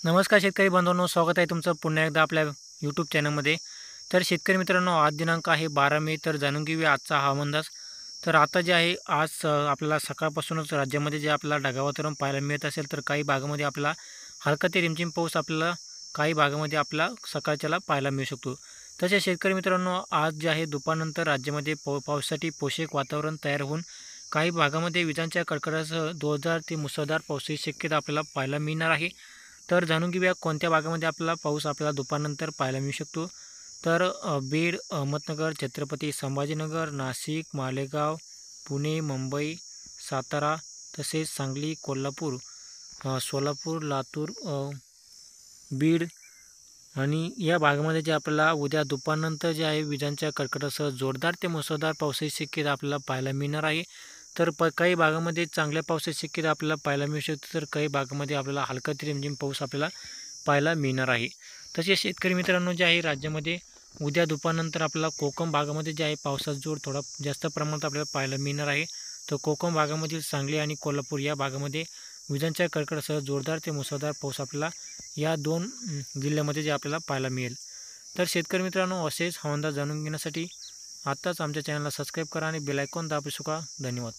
नमस्कार शेतकरी बांधवांनो, स्वागत आहे तुमचं पुन्हा एकदा आपल्या यूट्यूब चॅनलमध्ये। तर शेतकरी मित्रांनो, आज दिनांक आहे 12 मे। तर जाणून घेऊया आजचा हवामान अंदाज। तर आता जे आहे आज आपल्याला सकाळपासूनच राज्यामध्ये जे आपल्याला ढगाळ वातावरण पाहायला मिळत असेल, तर काही भागामध्ये आपल्याला हलका ते रिमझिम पाऊस आपल्याला काही भागामध्ये आपल्याला सकाळच्याला पाहायला मिळू शकतो। तसेच शेतकरी मित्रांनो, आज जे आहे दुपारनंतर राज्यामध्ये पावसासाठी पोषक वातावरण तयार होऊन काही भागामध्ये विजांच्या कडकडाटासह जोरदार ते मुसळधार पावसाची शक्यता आपल्याला पाहायला मिळणार आहे। तर जाणून घेऊया कोणत्या भागामध्ये आपल्याला पाऊस आपल्याला दुपारनंतर पाहायला मिळू शकतो। तर बीड, अहमदनगर, छत्रपती संभाजीनगर, नाशिक, मालेगाव, पुणे, मुंबई, सातारा, तसेच सांगली, कोल्हापूर, सोलापूर, लातूर, बीड आणि या भागामध्ये जे आपल्याला उद्या दुपारनंतर जे आहे विजांच्या कडकडाटासह जोरदार ते मुसळधार पावसाची शक्यता आपल्याला पाहायला मिळणार आहे। तर काही भागामध्ये चांगल्या पावसाची शक्यता आपल्याला पाहायला मिळू शकते, तर काही भागामध्ये आपल्याला हलका ते रिमझिम पाऊस आपल्याला पाहायला मिळणार आहे। तसेच शेतकरी मित्रांनो, जे आहे राज्यामध्ये उद्या दुपारनंतर आपल्याला कोकण भागामध्ये जे आहे पावसाचा जोर थोडा जास्त प्रमाणात आपल्याला पाहायला मिळणार आहे। तर कोकण भागामधील सांगली आणि कोल्हापूर या भागामध्ये विजांच्या कडकडाटासह जोरदार ते मुसळधार पाऊस आपल्याला या दोन जिल्ह्यामध्ये जे आपल्याला पाहायला मिळेल। तर शेतकरी मित्रांनो, असेच हवामान जाणून घेण्यासाठी आत्ताच आमच्या चॅनलला सबस्क्राईब करा आणि बेल आयकॉन दाबू शकता। धन्यवाद।